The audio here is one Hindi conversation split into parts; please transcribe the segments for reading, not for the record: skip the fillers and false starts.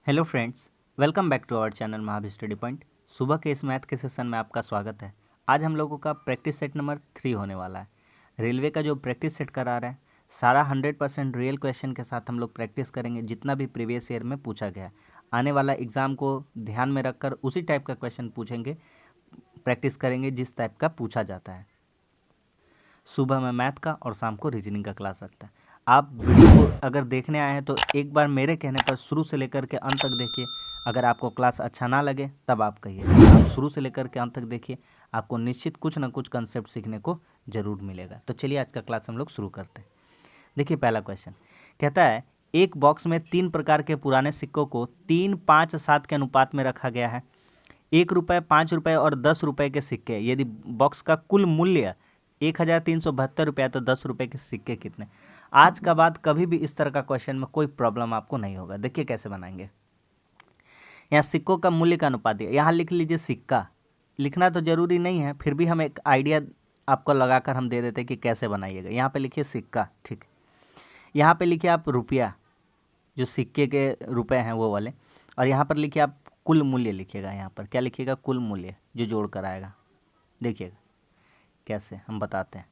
Hello friends, welcome back to our channel महावी स्टडी पॉइंट। सुबह के इस मैथ के सेशन में आपका स्वागत है। आज हम लोगों का प्रैक्टिस सेट नंबर 3 होने वाला है। रेलवे का जो प्रैक्टिस सेट करा रहे हैं, सारा 100% रियल क्वेश्चन के साथ हम लोग प्रैक्टिस करेंगे, जितना भी प्रीवियस ईयर में पूछा गया है। आने वाला एग्ज़ाम को ध्यान में रखकर उसी टाइप का क्वेश्चन पूछेंगे, प्रैक्टिस करेंगे जिस टाइप का पूछा जाता है। सुबह में मैथ का और शाम को रीजनिंग का क्लास लगता है। आप वीडियो को अगर देखने आए हैं तो एक बार मेरे कहने पर शुरू से लेकर के अंत तक देखिए। अगर आपको क्लास अच्छा ना लगे तब आप कहिए। आप शुरू से लेकर के अंत तक देखिए, आपको निश्चित कुछ ना कुछ कंसेप्ट सीखने को ज़रूर मिलेगा। तो चलिए आज का क्लास हम लोग शुरू करते हैं। देखिए पहला क्वेश्चन कहता है, एक बॉक्स में 3 प्रकार के पुराने सिक्कों को 3, 5, 7 के अनुपात में रखा गया है। 1 रुपये, 5 रुपये और 10 रुपये के सिक्के, यदि बॉक्स का कुल मूल्य 1372 रुपये, तो 10 रुपये के सिक्के कितने। आज का बाद कभी भी इस तरह का क्वेश्चन में कोई प्रॉब्लम आपको नहीं होगा। देखिए कैसे बनाएंगे। यहाँ सिक्कों का मूल्य का अनुपात दिया, यहाँ लिख लीजिए सिक्का। लिखना तो जरूरी नहीं है, फिर भी हम एक आइडिया आपको लगाकर हम दे देते हैं कि कैसे बनाइएगा। यहाँ पे लिखिए सिक्का, ठीक। यहाँ पे लिखिए आप रुपया, जो सिक्के के रुपए हैं वो वाले। और यहाँ पर लिखिए आप कुल मूल्य लिखिएगा। यहाँ पर क्या लिखिएगा, कुल मूल्य, जो जोड़ कर आएगा। देखिएगा कैसे हम बताते हैं।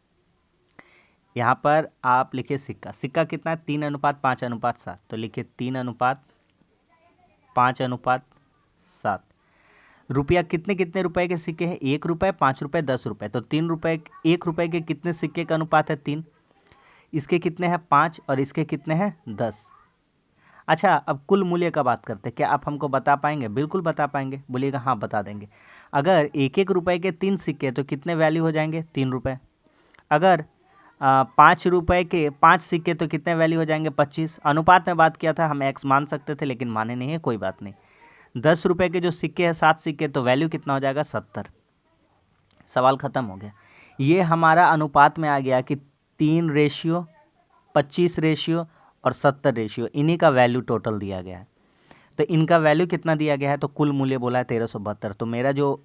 यहाँ पर आप लिखिए सिक्का। सिक्का कितना है, 3:5:7। तो लिखिए 3:5:7। रुपया कितने कितने रुपए के सिक्के हैं, 1 रुपये, 5 रुपये, 10 रुपये। तो 3 रुपये, 1 रुपये के कितने सिक्के का अनुपात है, 3। इसके कितने हैं, 5, और इसके कितने हैं, 10। अच्छा, अब कुल मूल्य का बात करते हैं। क्या आप हमको बता पाएंगे? बिल्कुल बता पाएंगे, बोलिएगा हाँ बता देंगे। अगर 1-1 रुपये के 3 सिक्के तो कितने वैल्यू हो जाएंगे, 3 रुपये। अगर 5 रुपये के 5 सिक्के तो कितने वैल्यू हो जाएंगे, 25। अनुपात में बात किया था, हम एक्स मान सकते थे लेकिन माने नहीं है, कोई बात नहीं। 10 रुपये के जो सिक्के हैं, 7 सिक्के, तो वैल्यू कितना हो जाएगा, 70। सवाल ख़त्म हो गया। ये हमारा अनुपात में आ गया कि 3:, 25:, और 70:। इन्हीं का वैल्यू टोटल दिया गया है। तो इनका वैल्यू कितना दिया गया है, तो कुल मूल्य बोला है 1372। तो मेरा जो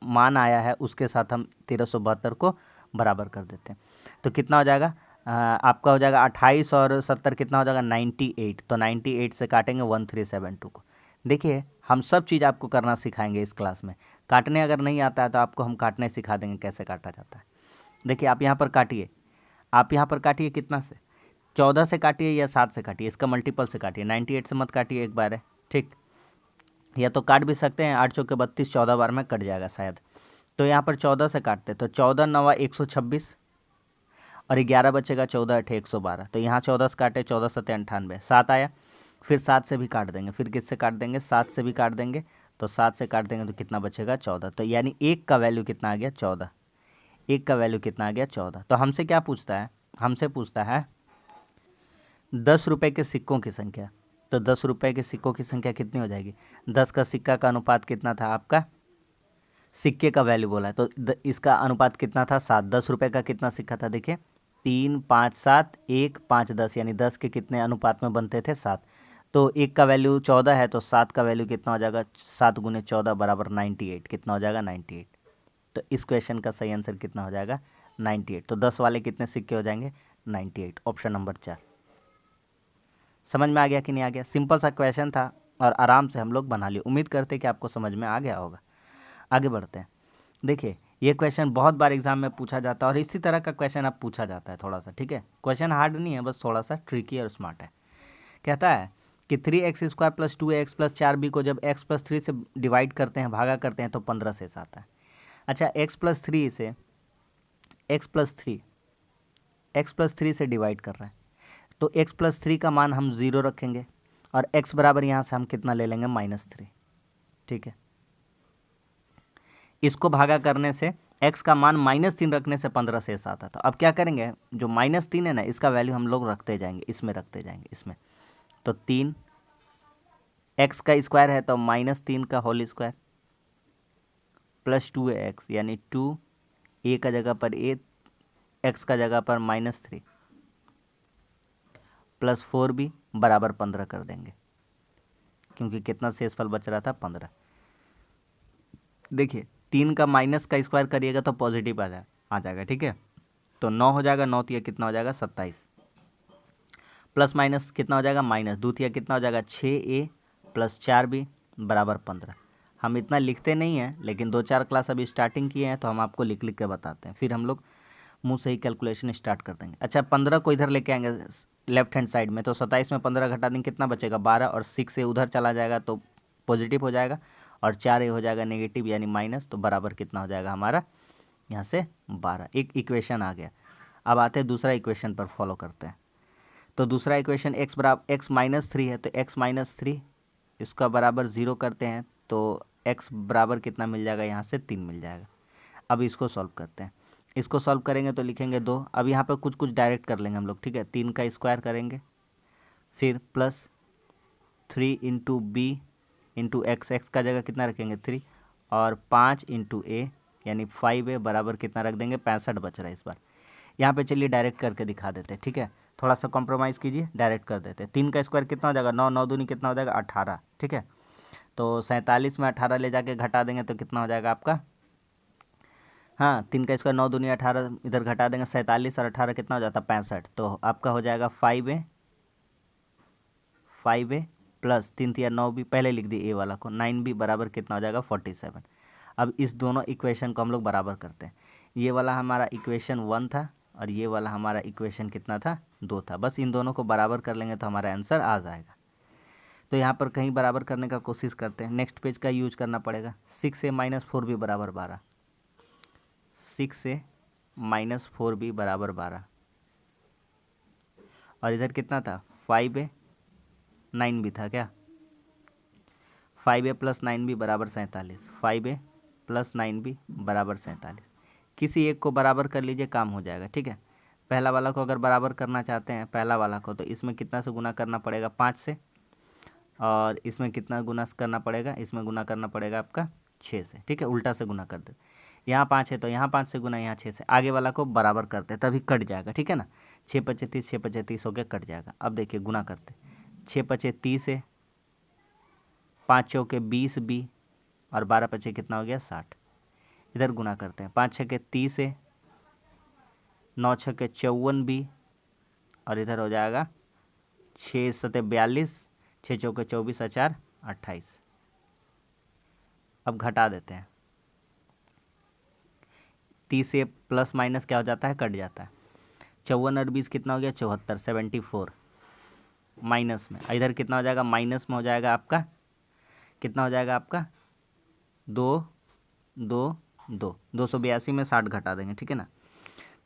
मान आया है उसके साथ हम 1372 को बराबर कर देते हैं। तो कितना हो जाएगा, आपका हो जाएगा 28 और 70 कितना हो जाएगा, 98। तो 98 से काटेंगे 1372 को। देखिए हम सब चीज़ आपको करना सिखाएंगे इस क्लास में। काटने अगर नहीं आता है तो आपको हम काटने सिखा देंगे कैसे काटा जाता है। देखिए आप यहाँ पर काटिए, आप यहाँ पर काटिए कितना से, 14 से काटिए या 7 से काटिए, इसका मल्टीपल से काटिए। 98 से मत काटिए एक बार है, ठीक। या तो काट भी सकते हैं, 8 चौके 32, 14 बार में कट जाएगा शायद। तो यहाँ पर 14 से काटते, तो 14 9 126, और 11 बचेगा, 14 8 112। तो यहाँ 14 से काटे, 14 7 98, 7 आया। फिर 7 से भी काट देंगे, फिर किससे काट देंगे, 7 से भी काट देंगे। तो 7 से काट देंगे तो कितना बचेगा, 14। तो यानी 1 का वैल्यू कितना आ गया, 14। 1 का वैल्यू कितना आ गया, 14। तो हमसे क्या पूछता है, हमसे पूछता है 10 रुपये के सिक्कों की संख्या। तो 10 रुपये के सिक्कों की संख्या कितनी हो जाएगी, 10 का सिक्का का अनुपात कितना था आपका, सिक्के का वैल्यू बोला है तो इसका अनुपात कितना था, 7। 10 रुपये का कितना सिक्का था, देखिए 3 5 7 1 5 10, यानी 10 के कितने अनुपात में बनते थे, 7। तो 1 का वैल्यू 14 है, तो 7 का वैल्यू कितना हो जाएगा, 7 × 14 बराबर 98। कितना हो जाएगा, 98। तो इस क्वेश्चन का सही आंसर कितना हो जाएगा, 98। तो 10 वाले कितने सिक्के हो जाएंगे, 98। Option number 4। समझ में आ गया कि नहीं आ गया? सिंपल सा क्वेश्चन था और आराम से हम लोग बना लिए। उम्मीद करते हैं कि आपको समझ में आ गया होगा। आगे बढ़ते हैं। देखिए ये क्वेश्चन बहुत बार एग्जाम में पूछा जाता है और इसी तरह का क्वेश्चन अब पूछा जाता है थोड़ा सा, ठीक है। क्वेश्चन हार्ड नहीं है, बस थोड़ा सा ट्रिकी और स्मार्ट है। कहता है कि 3x² + 2x + 4b को जब x + 3 से डिवाइड करते हैं, भागा करते हैं, तो 15 शेष आता है। अच्छा, x + 3 से डिवाइड कर रहे हैं, तो x + 3 का मान हम 0 रखेंगे और x बराबर यहाँ से हम कितना ले लेंगे, -3, ठीक है। इसको भागा करने से x का मान -3 रखने से 15 शेष आता। तो अब क्या करेंगे, जो -3 है ना, इसका वैल्यू हम लोग रखते जाएंगे, इसमें रखते जाएंगे, इसमें। तो 3 x का स्क्वायर है तो -3 का होल स्क्वायर प्लस 2x, यानी 2 a का जगह पर a, x का जगह पर -3 प्लस 4b बराबर 15 कर देंगे, क्योंकि कितना शेषफल बच रहा था, 15। देखिए 3 का माइनस का स्क्वायर करिएगा तो पॉजिटिव आ जाएगा, ठीक है। तो 9 हो जाएगा, 9 तिया कितना हो जाएगा, 27, प्लस माइनस कितना हो जाएगा, माइनस 2 तिया कितना हो जाएगा, 6a प्लस 4b बराबर 15। हम इतना लिखते नहीं हैं, लेकिन 2-4 क्लास अभी स्टार्टिंग किए हैं तो हम आपको लिख लिख के बताते हैं, फिर हम लोग मुंह से ही कैलकुलेशन स्टार्ट कर देंगे। अच्छा, 15 को इधर लेके आएंगे लेफ्ट हैंड साइड में, तो 27 में 15 घटा देंगे, कितना बचेगा 12, और 6 से उधर चला जाएगा तो पॉजिटिव हो जाएगा, और 4 हो जाएगा नेगेटिव यानी माइनस, तो बराबर कितना हो जाएगा हमारा यहाँ से 12। एक इक्वेशन आ गया। अब आते हैं दूसरा इक्वेशन पर, फॉलो करते हैं। तो दूसरा इक्वेशन x बराबर x-3 है, तो x-3 इसका बराबर 0 करते हैं तो x बराबर कितना मिल जाएगा, यहाँ से 3 मिल जाएगा। अब इसको सॉल्व करते हैं। इसको सॉल्व करेंगे तो लिखेंगे 2। अब यहाँ पर कुछ कुछ डायरेक्ट कर लेंगे हम लोग, ठीक है। 3 का स्क्वायर करेंगे, फिर plus 3 into B into X, X का जगह कितना रखेंगे 3, और 5 इंटू ए यानी 5a बराबर कितना रख देंगे 65 बच रहा है इस बार। यहाँ पे चलिए डायरेक्ट करके दिखा देते हैं, ठीक है। थोड़ा सा कॉम्प्रोमाइज़ कीजिए, डायरेक्ट कर देते हैं। 3 का स्क्वायर कितना हो जाएगा 9, 9 दूनी कितना हो जाएगा 18, ठीक है। तो 47 में 18 ले जाके घटा देंगे तो कितना हो जाएगा आपका, हाँ 3 का स्क्वायर 9 दूनी 18, इधर घटा देंगे 47 और 18 कितना हो जाता है 65, तो आपका हो जाएगा 5a प्लस 3 3 9 भी पहले लिख दी ए वाला को, 9b बराबर कितना हो जाएगा 47। अब इस दोनों इक्वेशन को हम लोग बराबर करते हैं। ये वाला हमारा इक्वेशन 1 था और ये वाला हमारा इक्वेशन कितना था 2 था। बस इन दोनों को बराबर कर लेंगे तो हमारा आंसर आ जाएगा। तो यहाँ पर कहीं बराबर करने का कोशिश करते हैं। नेक्स्ट पेज का यूज करना पड़ेगा। 6a - 4b बराबर 12, 6a - 4b बराबर 12, और इधर कितना था 5a 9b था क्या, 5a प्लस 9b बराबर 47, 5a प्लस 9b बराबर 47। किसी एक को बराबर कर लीजिए, काम हो जाएगा, ठीक है। पहला वाला को अगर बराबर करना चाहते हैं, पहला वाला को, तो इसमें कितना से गुना करना पड़ेगा 5 से, और इसमें कितना गुना करना पड़ेगा, इसमें गुना करना पड़ेगा आपका 6 से, ठीक है। उल्टा से गुना कर दे, यहाँ 5 है तो यहाँ 5 से गुना, यहाँ 6 से, आगे वाला को बराबर करते हैं तभी कट जाएगा, ठीक है ना। 6 पचे 30, 6 पचे 30 हो गया, कट जाएगा। अब देखिए गुना करते, 6 पचे 30 है, 5 चौके 20 बी, और 12 पचे कितना हो गया 60। इधर गुना करते हैं, 5 छके 30 है, 9 छके 54 बी, और इधर हो जाएगा 6 सते 42, 6 चौके 24, 4 28। अब घटा देते हैं, 30 से प्लस माइनस क्या हो जाता है, कट जाता है। 54 और 20 कितना हो गया 74, 74 माइनस में, इधर कितना हो जाएगा माइनस में हो जाएगा आपका, कितना हो जाएगा आपका 2 2 2, 282 में 60 घटा देंगे, ठीक है ना।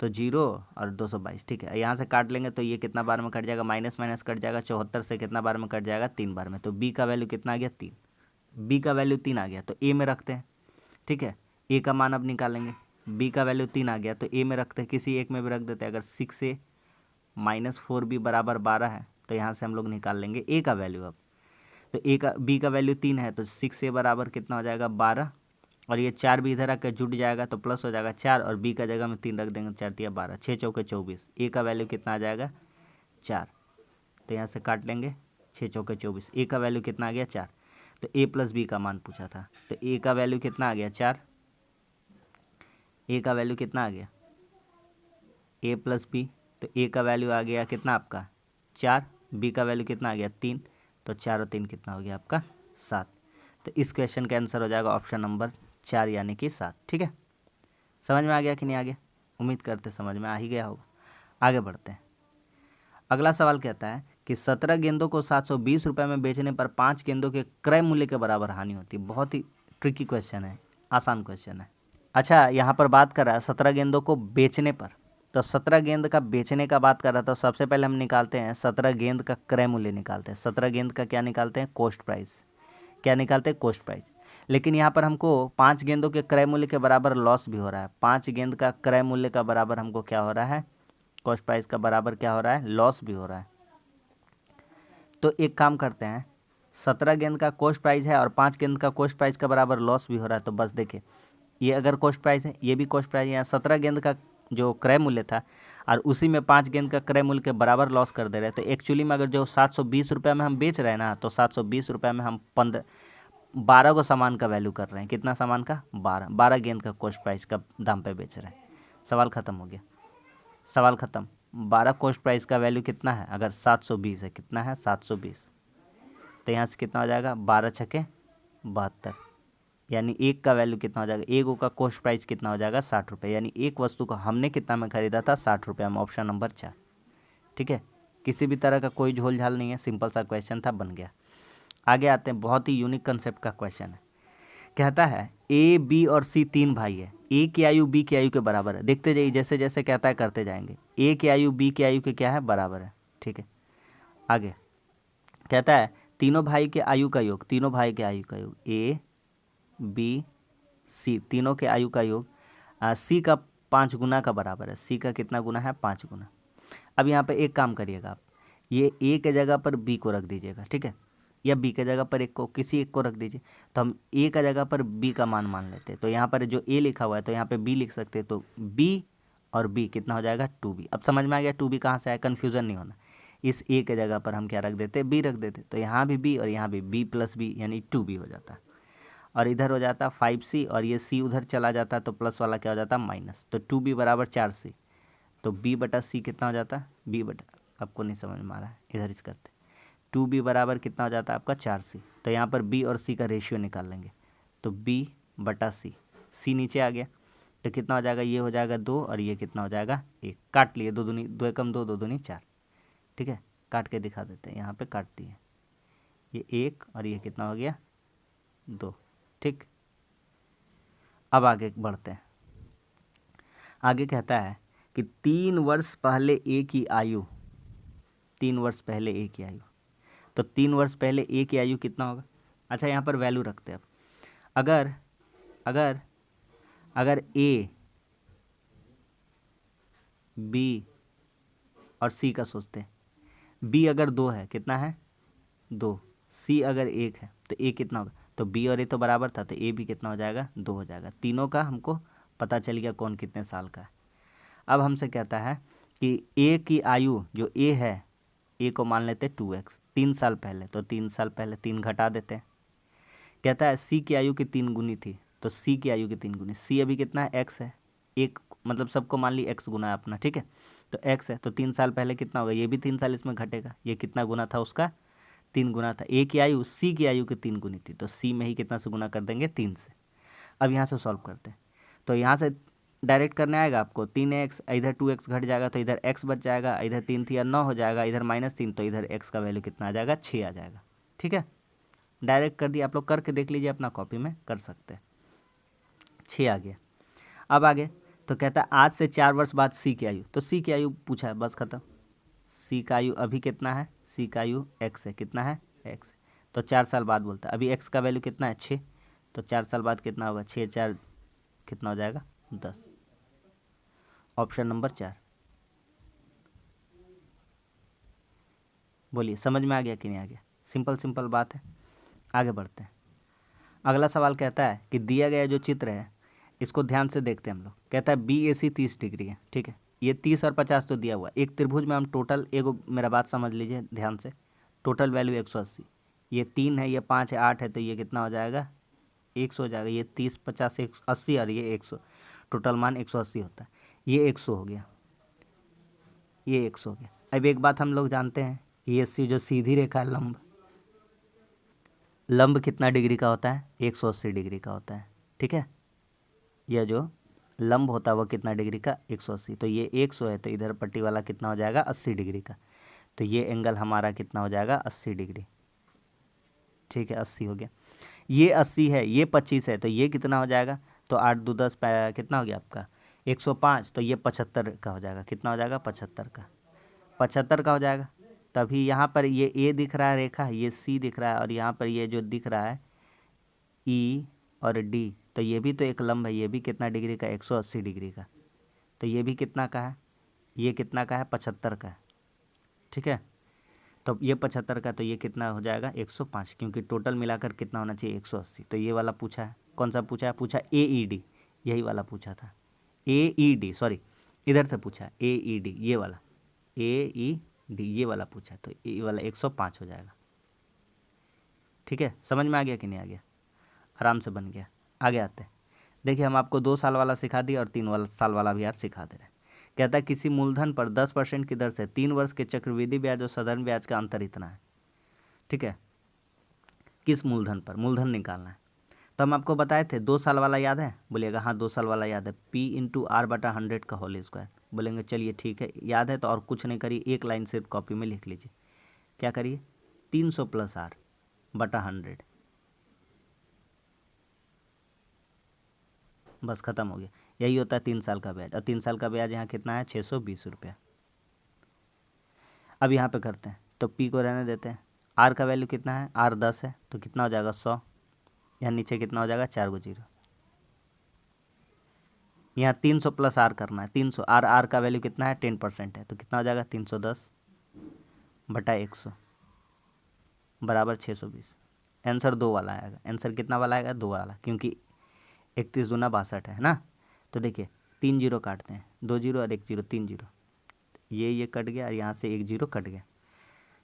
तो 0 और 222, ठीक है। यहाँ से काट लेंगे तो ये कितना बार में कट जाएगा, माइनस माइनस कट जाएगा, 74 से कितना बार में कट जाएगा 3 बार में। तो बी का वैल्यू कितना आ गया 3, बी का वैल्यू 3 आ गया तो ए में रखते हैं, ठीक है। ए का मान अब निकालेंगे, बी का वैल्यू 3 आ गया तो ए में रखते हैं, किसी एक में भी रख देते हैं। अगर 6a - 4b बराबर 12 है तो यहाँ से हम लोग निकाल लेंगे ए का वैल्यू। अब तो ए का बी का वैल्यू 3 है तो 6a बराबर कितना हो जाएगा 12, और ये 4 भी इधर आकर जुट जाएगा तो प्लस हो जाएगा 4, और बी का जगह में 3 रख देंगे, 4 तिया 12, 6 चौके 24, ए का वैल्यू कितना आ जाएगा 4, तो यहाँ से काट लेंगे 6 चौके 24, ए का वैल्यू कितना आ गया 4। तो ए प्लस बी का मान पूछा था, तो ए का वैल्यू कितना आ गया 4, ए का वैल्यू कितना आ गया ए प्लस बी, तो ए का वैल्यू आ गया कितना आपका 4, बी का वैल्यू कितना आ गया 3, तो 4 और 3 कितना हो गया आपका 7। तो इस क्वेश्चन का आंसर हो जाएगा ऑप्शन नंबर 4 यानी कि 7, ठीक है। समझ में आ गया कि नहीं आ गया, उम्मीद करते समझ में आ ही गया होगा। आगे बढ़ते हैं। अगला सवाल कहता है कि 17 गेंदों को 720 रुपये में बेचने पर 5 गेंदों के क्रय मूल्य के बराबर हानि होती है। बहुत ही ट्रिकी क्वेश्चन है, आसान क्वेश्चन है। अच्छा, यहाँ पर बात कर रहा है 17 गेंदों को बेचने पर, तो 17 गेंद का बेचने का बात कर रहा था। तो सबसे पहले हम निकालते हैं 17 गेंद का क्रय मूल्य निकालते हैं। 17 गेंद का क्या निकालते हैं, कॉस्ट प्राइस। क्या निकालते हैं, कॉस्ट प्राइस। लेकिन यहाँ पर हमको 5 गेंदों के क्रय मूल्य के बराबर लॉस भी हो रहा है। 5 गेंद का क्रय मूल्य का बराबर हमको क्या हो रहा है, कॉस्ट प्राइस का बराबर क्या हो रहा है, लॉस भी हो रहा है। तो एक काम करते हैं, 17 गेंद का कॉस्ट प्राइस है और 5 गेंद का कॉस्ट प्राइस का बराबर लॉस भी हो रहा है। तो बस देखिए, ये अगर कॉस्ट प्राइस है, ये भी कॉस्ट प्राइस है। यहाँ 17 गेंद का जो क्रय मूल्य था और उसी में 5 गेंद का क्रय मूल्य के बराबर लॉस कर दे रहे हैं। तो एक्चुअली में अगर जो 720 रुपये में हम बेच रहे हैं ना, तो 720 रुपये में हम 12 को सामान का वैल्यू कर रहे हैं। कितना सामान का, 12 गेंद का कॉस्ट प्राइस का दाम पे बेच रहे हैं। सवाल ख़त्म हो गया, सवाल ख़त्म। 12 कॉस्ट प्राइस का वैल्यू कितना है, अगर 720 है, कितना है 720, तो यहाँ से कितना हो जाएगा 12 छके 72, यानी एक का वैल्यू कितना हो जाएगा, एक का कॉस्ट प्राइस कितना हो जाएगा 60 रुपये, यानी एक वस्तु को हमने कितना में खरीदा था 60 रुपये में, ऑप्शन नंबर 4। ठीक है, किसी भी तरह का कोई झोल झाल नहीं है, सिंपल सा क्वेश्चन था, बन गया। आगे आते हैं, बहुत ही यूनिक कंसेप्ट का क्वेश्चन है। कहता है ए बी और सी 3 भाई है, ए की आयु बी की आयु के बराबर है। देखते जाइए, जैसे जैसे कहता है करते जाएंगे। ए की आयु बी की आयु के क्या है, बराबर है। ठीक है, आगे कहता है तीनों भाई के आयु का योग, तीनों भाई के आयु का योग ए बी सी, तीनों के आयु का योग सी का 5 गुना का बराबर है। सी का कितना गुना है, 5 गुना। अब यहाँ पे एक काम करिएगा आप, ये ए के जगह पर बी को रख दीजिएगा। ठीक है, या बी के जगह पर एक को, किसी एक को रख दीजिए। तो हम ए का जगह पर बी का मान लेते हैं, तो यहाँ पर जो ए लिखा हुआ है तो यहाँ पे बी लिख सकते हैं। तो बी और बी कितना हो जाएगा 2b। अब समझ में आ गया 2b कहाँ से आया, कन्फ्यूज़न नहीं होना। इस ए के जगह पर हम क्या रख देते, बी रख देते, तो यहाँ भी बी और यहाँ भी बी प्लस बी यानी 2b हो जाता। और इधर हो जाता 5c और ये c उधर चला जाता तो प्लस वाला क्या हो जाता माइनस। तो 2b बराबर 4c, तो b बटा c कितना हो जाता, b बटा, आपको नहीं समझ में आ रहा है, इधर इस करते, 2b बराबर कितना हो जाता है आपका 4c। तो यहाँ पर b और c का रेशियो निकाल लेंगे, तो b बटा c नीचे आ गया, तो कितना हो जाएगा, ये हो जाएगा 2 और ये कितना हो जाएगा 1। काट लिए, 2 दूनी 2 एकम 2, 2 दूनी 4। ठीक है, काट के दिखा देते हैं, यहाँ पे काट दिए, ये 1 और ये कितना हो गया 2। ठीक, अब आगे बढ़ते हैं। आगे कहता है कि 3 वर्ष पहले ए की आयु, 3 वर्ष पहले ए की आयु, तो 3 वर्ष पहले ए की आयु कितना होगा। अच्छा, यहाँ पर वैल्यू रखते हैं अब। अगर अगर अगर ए बी और सी का सोचते हैं, बी अगर 2 है, कितना है 2, सी अगर 1 है तो ए कितना होगा, तो बी और ए तो बराबर था, तो ए भी कितना हो जाएगा 2 हो जाएगा। तीनों का हमको पता चल गया कौन कितने साल का है। अब हमसे कहता है कि ए की आयु जो ए है, ए को मान लेते 2x, 3 साल पहले, तो 3 साल पहले 3 घटा देते हैं। कहता है सी की आयु की 3 गुनी थी, तो सी की आयु की 3 गुनी, सी अभी कितना है x है, एक मतलब सबको मान ली x गुना है अपना। ठीक है, तो x है, तो 3 साल पहले कितना होगा, ये भी 3 साल इसमें घटेगा, ये कितना गुना था उसका 3 गुना था। ए की आयु सी की आयु की 3 गुनी थी, तो सी में ही कितना से गुना कर देंगे 3 से। अब यहाँ से सॉल्व करते हैं, तो यहाँ से डायरेक्ट करने आएगा आपको, 3x, इधर 2x घट जाएगा तो इधर x बच जाएगा, इधर 3 थी 9 हो जाएगा, इधर -3, तो इधर x का वैल्यू कितना आ जाएगा 6 आ जाएगा। ठीक है, डायरेक्ट कर दिया, आप लोग करके देख लीजिए, अपना कॉपी में कर सकते हैं। 6 आ गया। अब आगे तो कहता है आज से 4 वर्ष बाद सी की आयु, तो सी की आयु पूछा है, बस खत्म। सी का आयु अभी कितना है, सी का आयु x है, कितना है x, तो 4 साल बाद बोलता है। अभी x का वैल्यू कितना है 6, तो 4 साल बाद कितना होगा, 6 4 कितना हो जाएगा 10, ऑप्शन नंबर 4। बोलिए समझ में आ गया कि नहीं आ गया, सिंपल सिंपल बात है। आगे बढ़ते हैं। अगला सवाल कहता है कि दिया गया जो चित्र है इसको ध्यान से देखते हैं हम लोग। कहता है बी ए सी 30 डिग्री है। ठीक है, ये 30 और 50 तो दिया हुआ है। एक त्रिभुज में हम टोटल, एगो मेरा बात समझ लीजिए ध्यान से, टोटल वैल्यू 180, ये 3 है, ये 5 है, 8 है, तो ये कितना हो जाएगा 100 हो जाएगा। ये 30 50 180 और ये 100, टोटल मान 180 होता है। ये 100 हो गया, ये 100 हो गया। अब एक बात हम लोग जानते हैं कि ये सी जो सीधी रेखा है, लंब, लंब कितना डिग्री का होता है 180 डिग्री का होता है। ठीक है, यह जो लंब होता है वो कितना डिग्री का 180, तो ये 100 है, तो इधर पट्टी वाला कितना हो जाएगा 80 डिग्री का, तो ये एंगल हमारा कितना हो जाएगा 80 डिग्री। ठीक है, 80 हो गया। ये 80 है, ये 25 है, तो ये कितना हो जाएगा, तो 8 2 10 कितना हो गया आपका 105, तो ये 75 का हो जाएगा, कितना हो जाएगा 75 का, 75 का हो जाएगा। तभी यहाँ पर ये ए दिख रहा है रेखा, ये सी दिख रहा है, और यहाँ पर ये जो दिख रहा है ई और डी, तो ये भी तो एक लंब है, ये भी कितना डिग्री का 180 डिग्री का, तो ये भी कितना का है, ये कितना का है 75 का है। ठीक है, तो ये 75 का, तो ये कितना हो जाएगा 105, क्योंकि टोटल मिलाकर कितना होना चाहिए 180। तो ये वाला पूछा है, कौन सा पूछा है, पूछा ए ई डी, यही वाला पूछा था, ए ई डी, सॉरी इधर से पूछा ए ई डी, ये वाला ए ई डी, ये वाला पूछा, तो ये वाला 105 हो जाएगा। ठीक है, समझ में आ गया कि नहीं आ गया, आराम से बन गया। आगे आते हैं, देखिए हम आपको 2 साल वाला सिखा दिया और 3 साल वाला भी यार सिखा दे रहे हैं। कहता है किसी मूलधन पर 10% की दर से 3 वर्ष के चक्रवृद्धि ब्याज और साधारण ब्याज का अंतर इतना है। ठीक है, किस मूलधन पर, मूलधन निकालना है। तो हम आपको बताए थे 2 साल वाला याद है, बोलिएगा हाँ 2 साल वाला याद है, P/R/100 का होल स्क्वायर। बोलेंगे चलिए ठीक है याद है, तो और कुछ नहीं करिए, एक लाइन सिर्फ कॉपी में लिख लीजिए। क्या करिए, 300 + R/100, बस ख़त्म हो गया। यही होता है 3 साल का ब्याज। और 3 साल का ब्याज यहाँ कितना है, 620 रुपया। अब यहाँ पे करते हैं, तो P को रहने देते हैं। R का वैल्यू कितना है, R 10 है, तो कितना हो जाएगा 100। यहाँ नीचे कितना हो जाएगा, 4 0। यहाँ 300 + R करना है, 300, R का वैल्यू कितना है, 10% है, तो कितना हो जाएगा 310/100 बराबर 620। आंसर 2 वाला आएगा। आंसर कितना वाला आएगा, 2 वाला, क्योंकि 31 दूना 62 है ना। तो देखिए 3 0 काटते हैं, 2 0 और 1 0, 3 0, ये कट गया और यहाँ से 1 0 कट गया।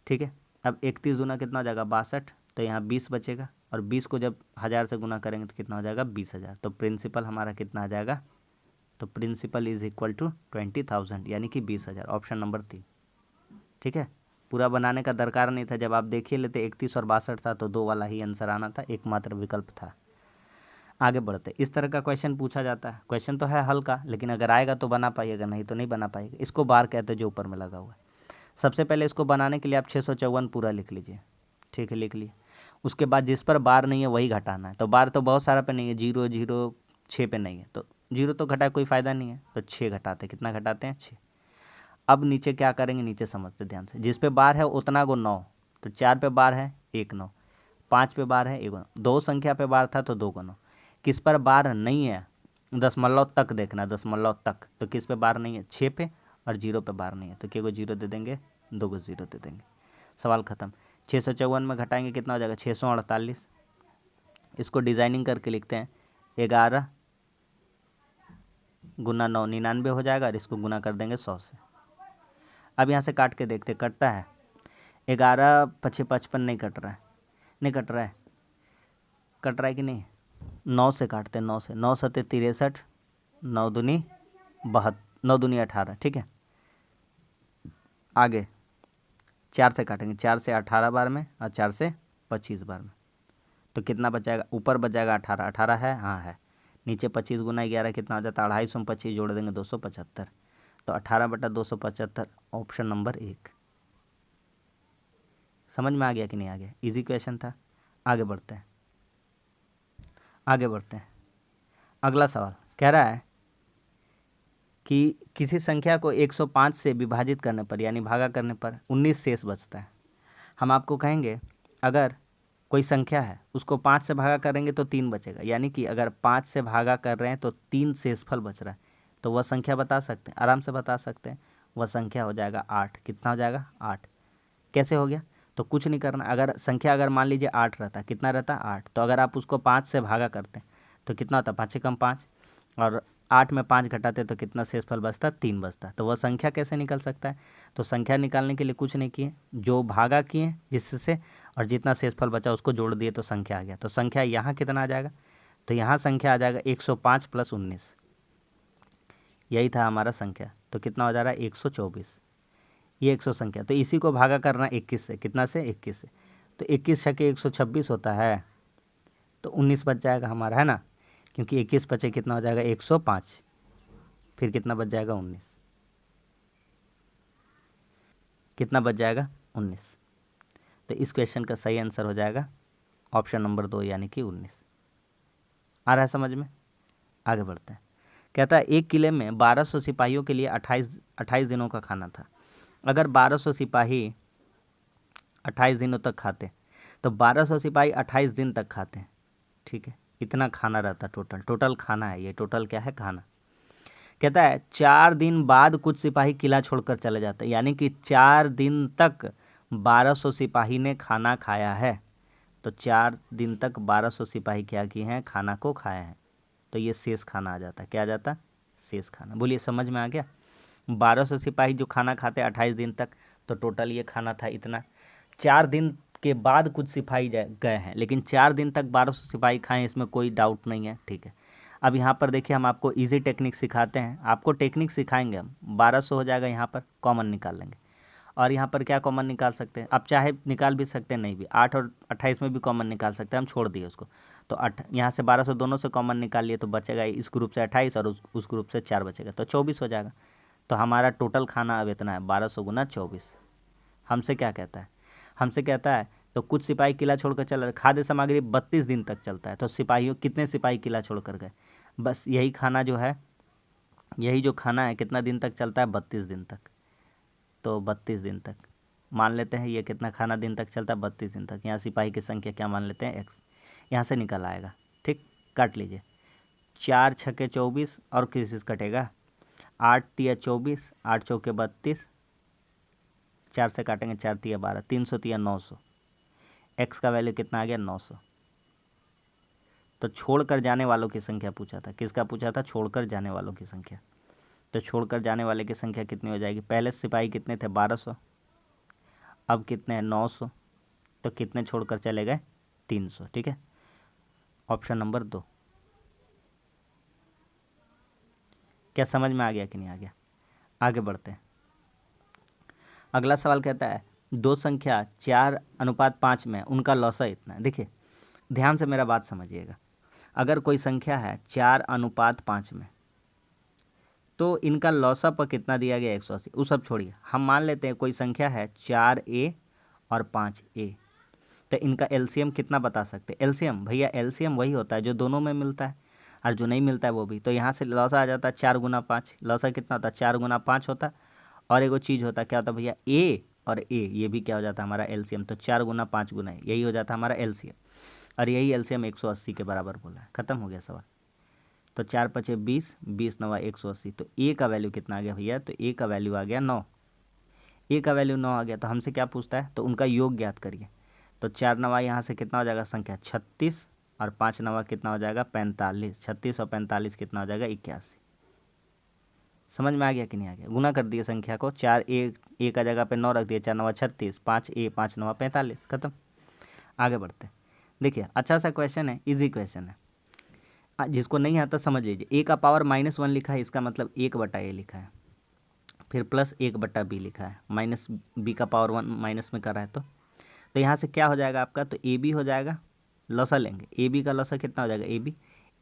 ठीक है, अब 31 दूना कितना हो जाएगा 62, तो यहाँ 20 बचेगा, और 20 को जब 1000 से गुना करेंगे तो कितना हो जाएगा 20,000। तो प्रिंसिपल हमारा कितना आ जाएगा, तो प्रिंसिपल इज इक्वल टू 20,000 यानी कि 20,000, ऑप्शन नंबर 3। ठीक है, पूरा बनाने का दरकार नहीं था, जब आप देखिए लेते 31 और 62 था तो 2 वाला ही आंसर आना था, एकमात्र विकल्प था। आगे बढ़ते, इस तरह का क्वेश्चन पूछा जाता है। क्वेश्चन तो है हल्का, लेकिन अगर आएगा तो बना पाइएगा, नहीं तो नहीं बना पाइएगा। इसको बार कहते हैं जो ऊपर में लगा हुआ है। सबसे पहले इसको बनाने के लिए आप 654 पूरा लिख लीजिए। ठीक है, लिख लिए। उसके बाद जिस पर बार नहीं है वही घटाना है। तो बार तो बहुत सारा पे नहीं है, 0 0 6 पे नहीं है, तो 0 तो घटाए कोई फ़ायदा नहीं है, तो 6 घटाते, कितना घटाते हैं 6। अब नीचे क्या करेंगे, नीचे समझते ध्यान से। जिस पे बार है उतना गो 9, तो 4 पे बार है 1 9, 5 पे बार है 1 9, 2 संख्या पे बार था तो 2 को 9। किस पर बार नहीं है, दशमलव तक देखना, दशमलव तक, तो किस पे बार नहीं है, 6 पे, और 0 पे बार नहीं है, तो क्या को 0 दे देंगे, 2 को 0 दे देंगे, सवाल ख़त्म। 654 में घटाएंगे कितना हो जाएगा, 648। इसको डिज़ाइनिंग करके लिखते हैं, 11 गुना 9 99 हो जाएगा, और इसको गुना कर देंगे 100 से। अब यहाँ से काट के देखते, कटता है, 11 × 55 नहीं कट रहा है, नहीं कट रहा है, कट रहा है कि नहीं, 9 से काटते हैं, 9 से, 9 7 63, 9 दूनी 72, 9 दूनी 18। ठीक है, आगे 4 से काटेंगे, 4 से 18 बार में और 4 से 25 बार में, तो कितना बच जाएगा, ऊपर बच जाएगा 18, 18 है, हाँ है, नीचे 25 गुना 11 कितना हो जाता है, 250 में 25 जोड़ देंगे 275, तो 18/275, ऑप्शन नंबर 1। समझ में आ गया कि नहीं आ गया, इजी क्वेश्चन था। आगे बढ़ते हैं, आगे बढ़ते हैं। अगला सवाल कह रहा है कि किसी संख्या को 105 से विभाजित करने पर यानी भागा करने पर 19 शेष बचता है। हम आपको कहेंगे अगर कोई संख्या है उसको 5 से भागा करेंगे तो 3 बचेगा, यानी कि अगर 5 से भागा कर रहे हैं तो 3 शेषफल बच रहा है, तो वह संख्या बता सकते हैं, आराम से बता सकते हैं। वह संख्या हो जाएगा 8। कितना हो जाएगा 8। कैसे हो गया, तो कुछ नहीं करना, अगर संख्या अगर मान लीजिए 8 रहता, कितना रहता 8, तो अगर आप उसको 5 से भागा करते हैं तो कितना होता, 5 से कम 5, और 8 में 5 घटाते तो कितना शेषफल बचता, 3 बचता। तो वह संख्या कैसे निकल सकता है, तो संख्या निकालने के लिए कुछ नहीं किए, जो भागा किए जिससे, और जितना शेषफल बचा उसको जोड़ दिए तो संख्या आ गया। तो संख्या यहाँ कितना आ जाएगा, तो यहाँ संख्या आ जाएगा 105 + 19, यही था हमारा संख्या। तो कितना हो जा रहा है 124, ये 100 संख्या। तो इसी को भागा करना 21 से, कितना से 21 से, तो 21 छके 126 होता है, तो 19 बच जाएगा हमारा, है ना, क्योंकि 21 बचे कितना हो जाएगा 105, फिर कितना बच जाएगा 19, कितना बच जाएगा 19। तो इस क्वेश्चन का सही आंसर हो जाएगा ऑप्शन नंबर 2 यानी कि 19। आ रहा है समझ में, आगे बढ़ते हैं। कहता है एक किले में 1200 सिपाहियों के लिए 28 दिनों का खाना था। अगर 1200 सिपाही 28 दिनों तक खाते तो 1200 सिपाही 28 दिन तक खाते हैं। ठीक है, इतना खाना रहता, टोटल खाना है ये, टोटल क्या है खाना। कहता है 4 दिन बाद कुछ सिपाही किला छोड़कर चले जाते हैं, यानी कि 4 दिन तक 1200 सिपाही ने खाना खाया है। तो 4 दिन तक 1200 सिपाही क्या किए हैं, खाना को खाया है, तो ये शेष खाना आ जाता है। क्या आ जाता, शेष खाना। बोलिए समझ में आ गया। 1200 सिपाही जो खाना खाते 28 दिन तक, तो टोटल ये खाना था इतना। 4 दिन के बाद कुछ सिपाही गए हैं, लेकिन 4 दिन तक 1200 सिपाही खाएं, इसमें कोई डाउट नहीं है। ठीक है, अब यहाँ पर देखिए हम आपको इजी टेक्निक सिखाते हैं, आपको टेक्निक सिखाएंगे हम। 1200 हो जाएगा, यहाँ पर कॉमन निकाल लेंगे, और यहाँ पर क्या कॉमन निकाल सकते हैं, आप चाहे निकाल भी सकते हैं, नहीं भी 8 और 28 में भी कॉमन निकाल सकते हैं, हम छोड़ दिए उसको। तो यहाँ से 1200 दोनों से कॉमन निकाल लिए तो बचेगा इस ग्रुप से 28 और उस ग्रुप से 4 बचेगा, तो 24 हो जाएगा। तो हमारा टोटल खाना अब इतना है 1200 गुना 24। हमसे क्या कहता है, हमसे कहता है तो कुछ सिपाही किला छोड़कर चल रहे, खाद्य सामग्री 32 दिन तक चलता है, तो सिपाहियों कितने सिपाही किला छोड़कर गए, बस यही खाना जो है, यही जो खाना है कितना दिन तक चलता है, 32 दिन तक। तो 32 दिन तक मान लेते हैं, ये कितना खाना दिन तक चलता है, 32 दिन तक। यहाँ सिपाही की संख्या क्या मान लेते हैं, x, यहाँ से निकल आएगा। ठीक, काट लीजिए, 4 छके 24 और किस चीज़ कटेगा, 8 तिया 24, 8 चौके 32, 4 से काटेंगे 4 तिया 12, 300 तिया 900, x का वैल्यू कितना आ गया 900। तो छोड़कर जाने वालों की संख्या पूछा था, किसका पूछा था, छोड़कर जाने वालों की संख्या। तो छोड़कर जाने वाले की संख्या कितनी हो जाएगी, पहले सिपाही कितने थे 1200, अब कितने हैं 900, तो कितने छोड़कर चले गए 300। ठीक है, ऑप्शन नंबर 2। क्या समझ में आ गया कि नहीं आ गया, आगे बढ़ते हैं। अगला सवाल कहता है दो संख्या 4:5 में उनका लौसा इतना है। देखिए ध्यान से मेरा बात समझिएगा, अगर कोई संख्या है 4:5 में तो इनका लौसा पर कितना दिया गया 180, वो सब छोड़िए, हम मान लेते हैं कोई संख्या है 4a और 5a, तो इनका एलसीएम कितना बता सकते हैं। एलसीएम भैया, एलसीएम वही होता है जो दोनों में मिलता है और जो नहीं मिलता है वो भी। तो यहाँ से लौसा आ जाता है 4 गुना 5, लौसा कितना होता है 4 गुना 5 होता है। और एगो चीज़ होता है, क्या होता है भैया, ए और ए, ये भी क्या हो जाता है हमारा एलसीएम। तो 4 गुना 5 गुना यही हो जाता है हमारा एलसीएम, और यही एलसीएम 180 के बराबर बोला है। खत्म हो गया सवाल। तो 4 पचे 20, 20 नवा 180, तो ए का वैल्यू कितना आ गया भैया, तो ए का वैल्यू आ गया 9, ए का वैल्यू 9 आ गया। तो हमसे क्या पूछता है, तो उनका योग ज्ञात करिए। तो 4 नवा यहाँ से कितना हो जाएगा संख्या 36, और 5 नवा कितना हो जाएगा 45, 36 और 45 कितना हो जाएगा 81। समझ में आ गया कि नहीं आ गया, गुना कर दिए संख्या को, 4 ए का जगह पे 9 रख दिए, 4 नवा 36, 5a 5 नवा 45, खत्म। आगे बढ़ते, देखिए अच्छा सा क्वेश्चन है, इजी क्वेश्चन है, जिसको नहीं आता समझ लीजिए। a का पावर -1 लिखा है, इसका मतलब 1/a लिखा है, फिर प्लस 1/b लिखा है, माइनस b का पावर 1 माइनस में कर रहा है। तो यहाँ से क्या हो जाएगा आपका, तो ए बी हो जाएगा, लौसा लेंगे, ए बी का लौसा कितना हो जाएगा, ए बी,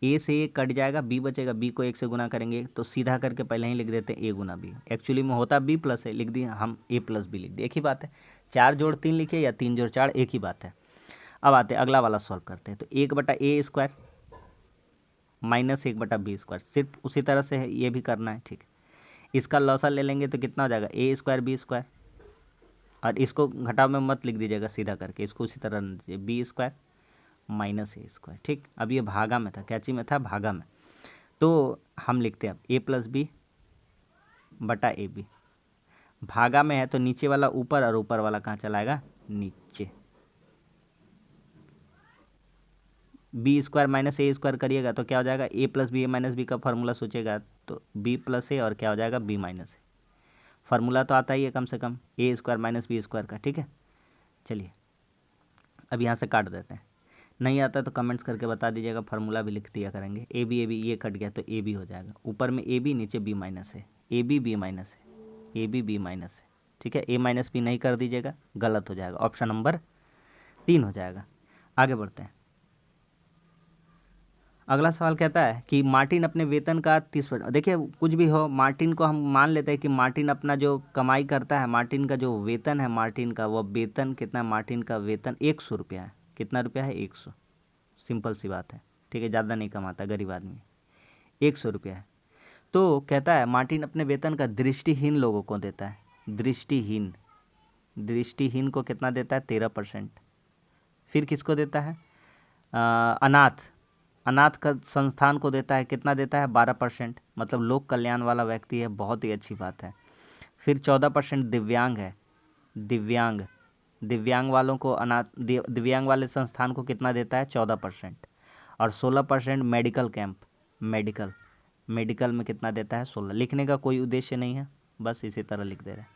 ए से ए कट जाएगा, बी बचेगा, बी को 1 से गुना करेंगे तो सीधा करके पहले ही लिख देते हैं ए गुना बी, एक्चुअली में होता बी प्लस है, लिख दिए हम ए प्लस बी लिख दिए, एक ही बात है। 4 जोड़ 3 लिखिए या 3 जोड़ 4, एक ही बात है। अब आते हैं अगला वाला सॉल्व करते हैं। तो 1/a² माइनस 1/b², सिर्फ उसी तरह से है, ये भी करना है। ठीक है, इसका लौसा ले लेंगे तो कितना हो जाएगा a² b², और इसको घटाव में मत लिख दीजिएगा, सीधा करके इसको उसी तरह लिख दीजिए b² माइनस a²। ठीक, अब ये भागा में था, कैची में था, भागा में, तो हम लिखते हैं अब a+b/ab, भागा में है तो नीचे वाला ऊपर और ऊपर वाला कहाँ चलाएगा, नीचे। b² माइनस a² करिएगा तो क्या हो जाएगा, a+b का फार्मूला सोचेगा तो b+a और क्या हो जाएगा b-a, फार्मूला तो आता ही है कम से कम a² माइनस b² का। ठीक है, चलिए अब यहाँ से काट देते हैं, नहीं आता तो कमेंट्स करके बता दीजिएगा, फार्मूला भी लिख दिया करेंगे। ए बी ये कट गया तो ए बी हो जाएगा, ऊपर में ए बी नीचे b माइनस है, ए बी b माइनस है, ए बी b माइनस है। ठीक है, a माइनस b नहीं कर दीजिएगा, गलत हो जाएगा, ऑप्शन नंबर 3 हो जाएगा। आगे बढ़ते हैं, अगला सवाल कहता है कि मार्टिन अपने वेतन का 30%, देखिए कुछ भी हो, मार्टिन को हम मान लेते हैं कि मार्टिन अपना जो कमाई करता है, मार्टिन का जो वेतन है, मार्टिन का वो वेतन कितना है, मार्टिन का वेतन 100 रुपया है। कितना रुपया है, 100, सिंपल सी बात है। ठीक है, ज़्यादा नहीं कमाता, गरीब आदमी, 100 रुपया है। तो कहता है मार्टिन अपने वेतन का दृष्टिहीन लोगों को देता है, दृष्टिहीन को कितना देता है 13%। फिर किसको देता है, अनाथ का संस्थान को देता है, कितना देता है 12%, मतलब लोक कल्याण वाला व्यक्ति है, बहुत ही अच्छी बात है। फिर 14% दिव्यांग है, दिव्यांग वालों को दिव्यांग वाले संस्थान को कितना देता है 14%, और 16% मेडिकल कैंप, मेडिकल में कितना देता है 16। लिखने का कोई उद्देश्य नहीं है, बस इसी तरह लिख दे रहे हैं।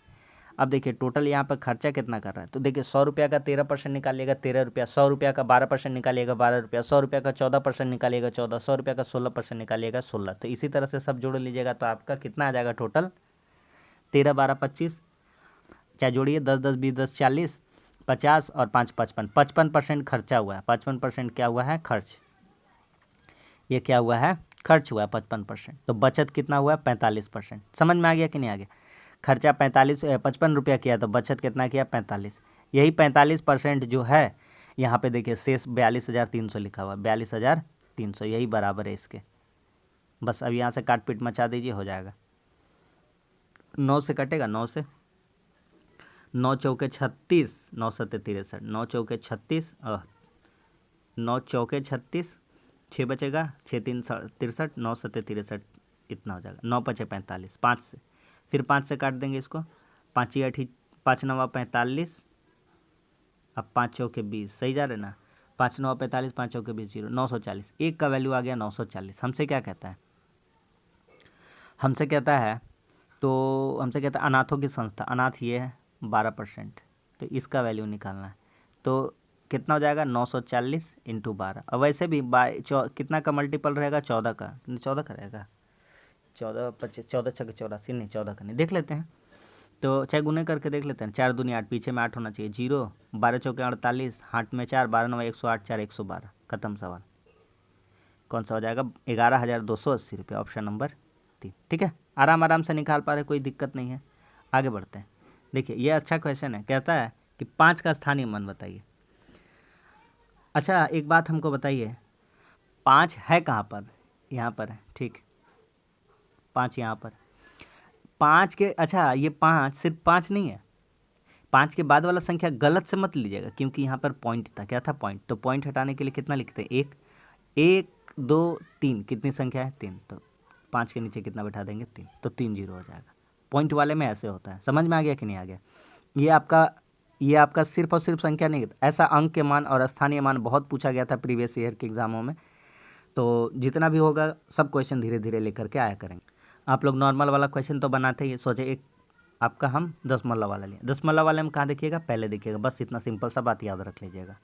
अब देखिए टोटल यहाँ पर खर्चा कितना कर रहा है, तो देखिए 100 रुपया का 13% निकालिएगा 13 रुपया, 100 रुपया का 12% निकालिएगा 12 रुपया, 100 रुपया का 14% निकालिएगा 14, 100 रुपया का 16% निकालिएगा 16। तो इसी तरह से सब जोड़ लीजिएगा तो आपका कितना आ जाएगा टोटल, 13 12 25, चाहे जोड़िए 10 10 20 10 40 50 और 5 55 55% खर्चा हुआ है। 55% क्या हुआ है? खर्च। ये क्या हुआ है? खर्च हुआ है 55%। तो बचत कितना हुआ है? 45%। समझ में आ गया कि नहीं आ गया? खर्चा 55 रुपया किया तो बचत कितना किया? 45। यही 45% जो है यहाँ पे देखिए शेष 42,300 लिखा हुआ है, 42,300 यही बराबर है इसके। बस अब यहाँ से काट पीट मचा दीजिए, हो जाएगा। 9 से कटेगा, 9 से 9 चौके 36, 9 सत्ते 63, 9 चौके 36, 9 चौके 36, 6 बचेगा, 6 3 63, 9 सत्ते 63, इतना हो जाएगा। 9 पचे 45, 5 से फिर 5 से काट देंगे इसको, 5 8 5 9 45, अब 5 चौके 20, सही जा रहे ना? 5 9 45, 5 चौके 20, 0 940। एक का वैल्यू आ गया 940। हमसे क्या कहता है? हमसे कहता है अनाथों की संस्था, अनाथ ये है 12%, तो इसका वैल्यू निकालना है। तो कितना हो जाएगा? 940 इंटू 12। और वैसे भी कितना का मल्टीपल रहेगा? 14 का। 14 का रहेगा, 14 25 14 छः 84, नहीं 14 का नहीं, देख लेते हैं। तो चाहे गुने करके देख लेते हैं। 4 दूनी 8, पीछे में 8 होना चाहिए, 0 12 चौके 48, हाथ में 4, 12 9 108, 4 112, खत्म सवाल। कौन सा हो जाएगा? 11,280 रुपये, ऑप्शन नंबर 3। ठीक है, आराम से निकाल पा रहे, कोई दिक्कत नहीं है। आगे बढ़ते हैं। देखिए ये अच्छा क्वेश्चन है, कहता है कि 5 का स्थानीय मान बताइए। अच्छा एक बात हमको बताइए, 5 है कहाँ पर? यहाँ पर है, ठीक, 5 यहाँ पर। 5 के, अच्छा ये 5 सिर्फ 5 नहीं है, 5 के बाद वाला संख्या गलत से मत लीजिएगा, क्योंकि यहाँ पर पॉइंट था। क्या था? पॉइंट। तो पॉइंट हटाने के लिए कितना लिखते हैं? 1 1 2 3, कितनी संख्या है? 3। तो 5 के नीचे कितना बैठा देंगे? 3, तो 3 0 हो जाएगा। पॉइंट वाले में ऐसे होता है। समझ में आ गया कि नहीं आ गया? ये आपका सिर्फ और सिर्फ संख्या नहीं, ऐसा अंक के मान और स्थानीय मान बहुत पूछा गया था प्रीवियस ईयर के एग्जामों में। तो जितना भी होगा सब क्वेश्चन धीरे धीरे लेकर के आया करेंगे। आप लोग नॉर्मल वाला क्वेश्चन तो बनाते ही, सोचे एक आपका हम दशमलव वाला लिए। दशमलव वाले में कहाँ देखिएगा? पहले देखिएगा, बस इतना सिंपल सा बात याद रख लीजिएगा।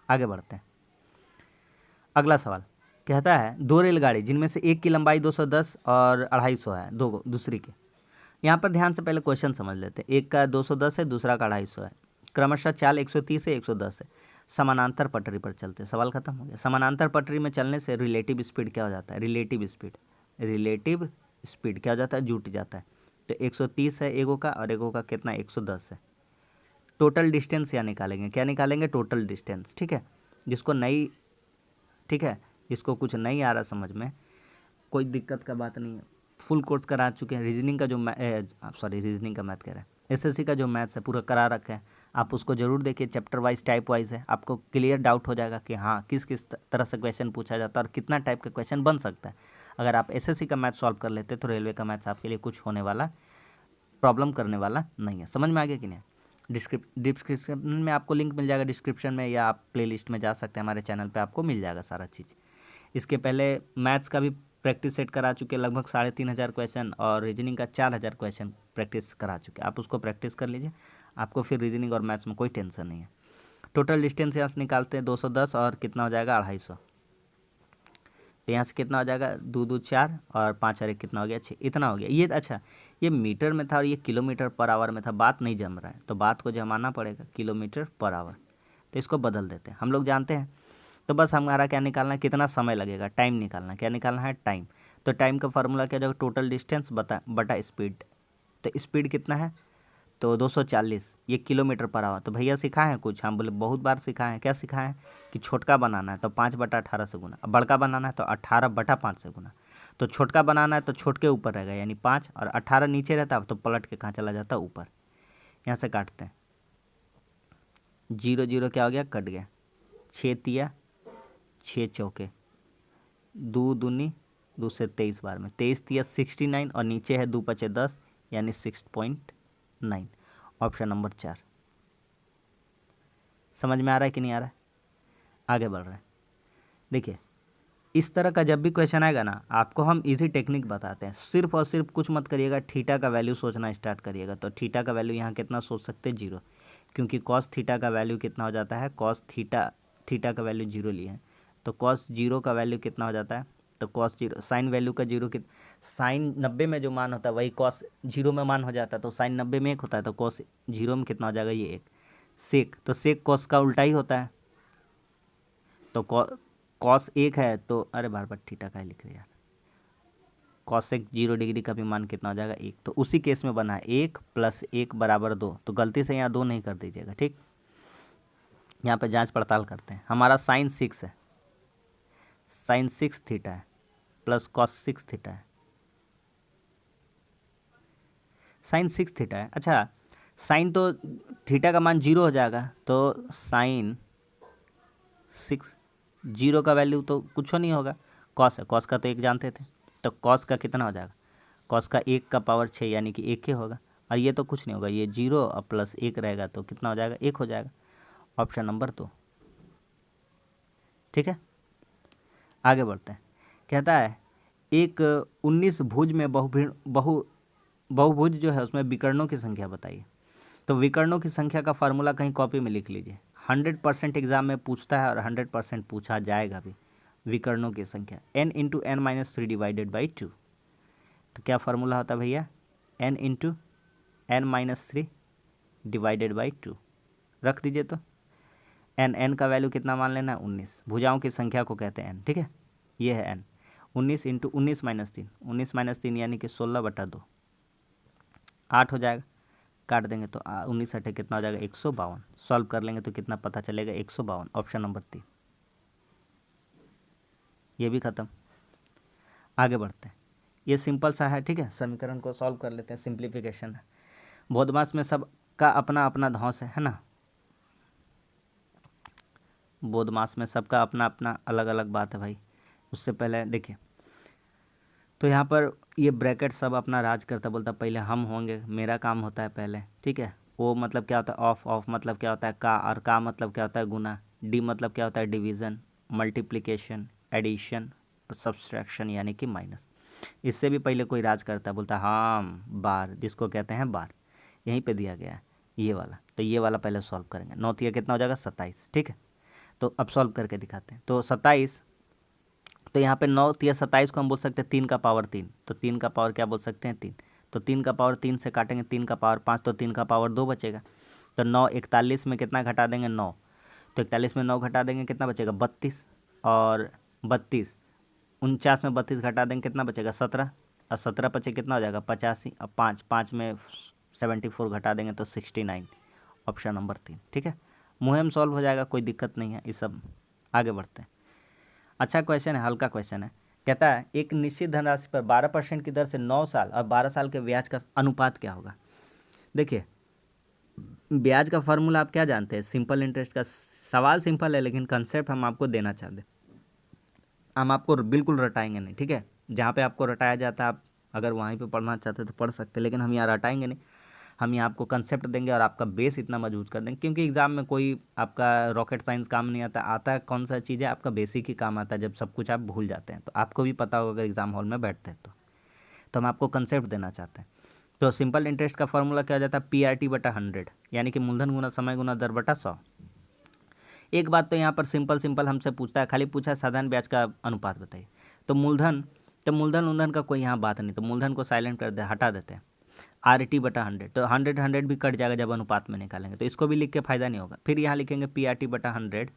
आगे बढ़ते हैं। अगला सवाल कहता है 2 रेलगाड़ी जिनमें से एक की लंबाई 210 और 250 है, दो दूसरी के। यहाँ पर ध्यान से पहले क्वेश्चन समझ लेते हैं। एक का 210 है, दूसरा का 250 है, क्रमशः चाल 130 है, 110 है, समानांतर पटरी पर चलते। सवाल खत्म हो गया। समानांतर पटरी में चलने से रिलेटिव स्पीड क्या हो जाता है? रिलेटिव स्पीड क्या हो जाता है? जुट जाता है। तो 130 है एगो का, और एगो का कितना? 110 है। टोटल डिस्टेंस या निकालेंगे, क्या निकालेंगे? Total distance. ठीक है, जिसको कुछ नहीं आ रहा समझ में, कोई दिक्कत का बात नहीं है। फुल कोर्स करा चुके हैं। रीजनिंग का जो रीजनिंग का मैथ कह रहा है, एसएससी का जो मैथ्स है पूरा करा रखे हैं। आप उसको जरूर देखिए, चैप्टर वाइज टाइप वाइज है, आपको क्लियर डाउट हो जाएगा कि हाँ किस किस तरह से क्वेश्चन पूछा जाता है और कितना टाइप का क्वेश्चन बन सकता है। अगर आप एसएससी का मैथ सॉल्व कर लेते तो रेलवे का मैथ्स आपके लिए कुछ होने वाला, प्रॉब्लम करने वाला नहीं है। समझ में आ गया कि नहीं? डिस्क्रिप्शन में आपको लिंक मिल जाएगा डिस्क्रिप्शन में, या आप प्लेलिस्ट में जा सकते हैं, हमारे चैनल पे आपको मिल जाएगा सारा चीज़। इसके पहले मैथ्स का भी प्रैक्टिस सेट करा चुके, लगभग 3,500 क्वेश्चन, और रीजनिंग का 4,000 क्वेश्चन प्रैक्टिस करा चुके। आप उसको प्रैक्टिस कर लीजिए, आपको फिर रीजनिंग और मैथ्स में कोई टेंशन नहीं है। टोटल डिस्टेंस यहाँ से निकालते हैं 210, और कितना हो जाएगा? 250। तो यहाँ से कितना हो जाएगा? 2 2 4 और 5 और 1 कितना हो गया? 6। इतना हो गया। ये अच्छा, ये मीटर में था और ये किलोमीटर पर आवर में था, बात नहीं जम रहा है, तो बात को जमाना पड़ेगा किलोमीटर पर आवर। तो इसको बदल देते हैं, हम लोग जानते हैं। तो बस हमारा क्या निकालना है? कितना समय लगेगा? टाइम निकालना। क्या निकालना है? टाइम। तो टाइम का फार्मूला क्या जाएगा? टोटल डिस्टेंस बटा स्पीड। तो स्पीड कितना है? तो 240, ये किलोमीटर पर आवर। तो भैया सिखाए हैं कुछ? हम बोले बहुत बार सिखाए हैं। क्या सिखाए हैं? कि छोटका बनाना है तो 5/18 से गुना, बड़का बनाना है तो 18/5 से गुना। तो छोटका बनाना है तो छोटके ऊपर रहेगा यानी 5, और 18 नीचे रहता है तो पलट के कहाँ चला जाता है? ऊपर। यहाँ से काटते हैं, 0 0 क्या हो गया? कट गया। 6 तिया 6 चौके, 2 दूनी 2 से 23 बार में, 23 तिया 69, और नीचे है 2 5 10 यानी 6.9, ऑप्शन नंबर 4। समझ में आ रहा है कि नहीं आ रहा है? आगे बढ़ रहे हैं। देखिए इस तरह का जब भी क्वेश्चन आएगा ना, आपको हम इजी टेक्निक बताते हैं। सिर्फ और सिर्फ कुछ मत करिएगा, थीटा का वैल्यू सोचना स्टार्ट करिएगा। तो थीटा का वैल्यू यहाँ कितना सोच सकते हैं? 0, क्योंकि कॉस थीटा का वैल्यू कितना हो जाता है? कॉस थीटा का वैल्यू 0 लिए है, तो कॉस 0 का वैल्यू कितना हो जाता है? तो कॉस जीरो, साइन वैल्यू का जीरो साइन 90 में जो मान होता है वही कॉस जीरो में मान हो जाता है। तो साइन 90 में 1 होता है, तो कॉस जीरो में कितना हो जाएगा, ये 1। सेक, तो सेक कॉस का उल्टा ही होता है। तो कॉस 1 है तो अरे बार बार थीटा का ही लिख रहे यार, कॉसेक 0 डिग्री का भी मान कितना हो जाएगा, 1। तो उसी केस में बना है 1 + 1 = 2। तो गलती से यहाँ 2 नहीं कर दीजिएगा, ठीक। यहाँ पे जांच पड़ताल करते हैं। हमारा साइन 6 है, साइन 6 थीटा है प्लस कॉस 6 थीटा है, साइन 6 थीटा है। अच्छा, साइन तो थीटा का मान 0 हो जाएगा, तो साइन 6 0 का वैल्यू तो कुछ नहीं होगा। कॉस है, कॉस का तो 1 जानते थे, तो कॉस का कितना हो जाएगा, कॉस का 1 का पावर 6 यानी कि 1 ही होगा। और ये तो कुछ नहीं होगा, ये 0 और प्लस 1 रहेगा तो कितना हो जाएगा, 1 हो जाएगा। ऑप्शन नंबर 2, ठीक है। आगे बढ़ते हैं। कहता है एक 19 भुज में बहुभुज जो है उसमें विकर्णों की संख्या बताइए। तो विकर्णों की संख्या का फार्मूला कहीं कॉपी में लिख लीजिए। 100% एग्जाम में पूछता है और 100% पूछा जाएगा भी। विकर्णों की संख्या n × n - 3 / 2। तो क्या फार्मूला होता है भैया, n × n - 3 / 2। रख दीजिए। तो n का वैल्यू कितना मान लेना है, 19। भुजाओं की संख्या को कहते हैं n, ठीक है। ये है n, 19 × 19 - 3, 19 - 3 यानी कि 16/2, 8 हो जाएगा। काट देंगे तो 19 × 8 कितना हो जाएगा, 152। सॉल्व कर लेंगे तो कितना पता चलेगा, 152। ऑप्शन नंबर 3, ये भी खत्म। आगे बढ़ते हैं। ये सिंपल सा है, ठीक है। समीकरण को सॉल्व कर लेते हैं, सिंप्लीफिकेशन है। बोधमास में सबका अपना अपना ध्वंस है ना। बोधमास में सबका अपना अपना अलग अलग बात है भाई। उससे पहले देखिए, तो यहाँ पर ये ब्रैकेट सब अपना राज करता, बोलता पहले हम होंगे, मेरा काम होता है पहले, ठीक है। ओ मतलब क्या होता है, ऑफ, ऑफ मतलब क्या होता है, का, और का मतलब क्या होता है, गुना। डी मतलब क्या होता है, डिवीज़न, मल्टीप्लिकेशन, एडिशन और सब्सट्रैक्शन यानी कि माइनस। इससे भी पहले कोई राज करता है, बोलता है हम बार, जिसको कहते हैं बार। यहीं पे दिया गया है ये वाला। तो ये वाला पहले सॉल्व करेंगे। 9 × कितना हो जाएगा, 27, ठीक है। तो अब सॉल्व करके दिखाते हैं। तो 27, तो यहाँ पे 9 × 27 को हम बोल सकते हैं 3 का पावर 3। तो 3 का पावर क्या बोल सकते हैं, 3। तो 3 का पावर 3 से काटेंगे 3 का पावर 5, तो 3 का पावर 2 बचेगा। तो 9 41 में कितना घटा देंगे, 9। तो 41 में 9 घटा देंगे कितना बचेगा, 32। और 32 49 में 32 घटा देंगे कितना बचेगा, 17। और 17 बचे कितना हो जाएगा, 85। और 5 में 74 घटा देंगे तो 69। ऑप्शन नंबर 3, ठीक है। मुहिम सॉल्व हो जाएगा, कोई दिक्कत नहीं है। इस सब आगे बढ़ते हैं। अच्छा क्वेश्चन है, हल्का क्वेश्चन है। कहता है एक निश्चित धनराशि पर 12% की दर से 9 साल और 12 साल के ब्याज का अनुपात क्या होगा। देखिए, ब्याज का फार्मूला आप क्या जानते हैं, सिंपल इंटरेस्ट का। सवाल सिंपल है लेकिन कंसेप्ट हम आपको देना चाहते हैं। हम आपको बिल्कुल रटाएंगे नहीं, ठीक है। जहाँ पे आपको रटाया जाता है, आप अगर वहीं पे पढ़ना चाहते हैं तो पढ़ सकते हैं, लेकिन हम यहाँ रटाएंगे नहीं। हम यहाँ आपको कंसेप्ट देंगे और आपका बेस इतना मजबूत कर देंगे, क्योंकि एग्जाम में कोई आपका रॉकेट साइंस काम नहीं आता। आता है कौन सा चीज़ है, आपका बेसिक ही काम आता है, जब सब कुछ आप भूल जाते हैं। तो आपको भी पता होगा अगर एग्जाम हॉल में बैठते हैं तो हम आपको कंसेप्ट देना चाहते हैं। तो सिंपल इंटरेस्ट का फॉर्मूला क्या हो जाता है, PRT/100 यानी कि मूलधन गुना समय गुना दर बटा 100। एक बात तो यहाँ पर सिंपल हमसे पूछता है, खाली पूछा है साधारण ब्याज का अनुपात बताइए। तो मूलधन उलधन का कोई यहाँ बात नहीं, तो मूलधन को साइलेंट कर दे, हटा देते हैं। RT/100, तो 100 भी कट जाएगा जब अनुपात में निकालेंगे, तो इसको भी लिख के फायदा नहीं होगा। फिर यहाँ लिखेंगे PRT/100,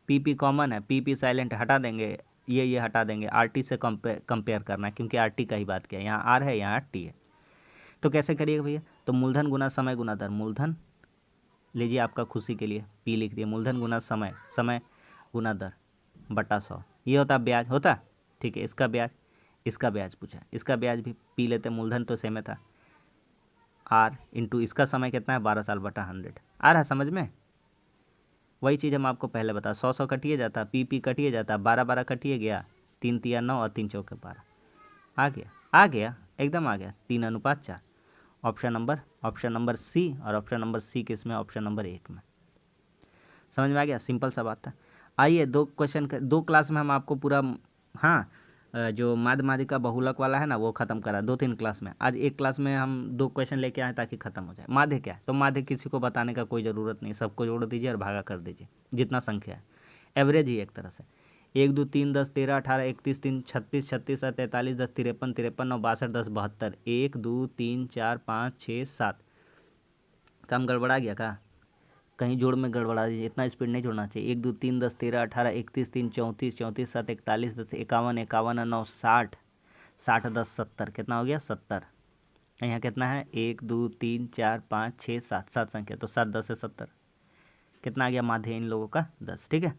PP कॉमन है, PP साइलेंट हटा देंगे, ये हटा देंगे। RT से कंपेयर करना है, क्योंकि RT का ही बात किया, यहाँ R है यहाँ T है। तो कैसे करिएगा भैया, तो मूलधन गुना समय गुना दर, मूलधन लीजिए आपका खुशी के लिए P लिख दिए, मूलधन गुना समय, समय गुना दर बटा 100। ये होता ब्याज होता, ठीक है। इसका ब्याज पूछा, इसका ब्याज भी P लेते, मूलधन तो सेम था। R इंटू इसका समय कितना है, 12 साल बटा 100। आ रहा है समझ में, वही चीज़ हम आपको पहले बता। 100 कटिए जाता, PP कटिए जाता, 12 कटिए गया, 3 × 9 और 3 × 4 = 12। आ गया एकदम आ गया, 3:4। ऑप्शन नंबर C, और ऑप्शन नंबर C किस में, ऑप्शन नंबर 1 में। समझ में आ गया, सिंपल सा बात था। आइए 2 क्वेश्चन 2 क्लास में हम आपको पूरा, हाँ, जो माध्य माध्यिका बहुलक वाला है ना वो ख़त्म करा 2-3 क्लास में। आज एक क्लास में हम 2 क्वेश्चन लेके आए ताकि ख़त्म हो जाए। माध्य क्या है, तो माध्य किसी को बताने का कोई ज़रूरत नहीं, सबको जोड़ दीजिए और भागा कर दीजिए जितना संख्या है, एवरेज ही एक तरह से। 1 2 3 10 13 18 31 3 36 36 7 43 10 53 53 9 62 10 72 1 2 3 4 5 6 7। काम गड़बड़ा गया का? कहीं जोड़ में गड़बड़ा दीजिए, इतना स्पीड नहीं जोड़ना चाहिए। 1 2 3 10 13 18 31 3 34 34 7 41 10 51 51 9 60 60 10 70। कितना हो गया? 70। यहाँ कितना है? 1 2 3 4 5 6 7 7 संख्या, तो 7 10 से 70। कितना आ गया माध्य इन लोगों का? 10। ठीक है,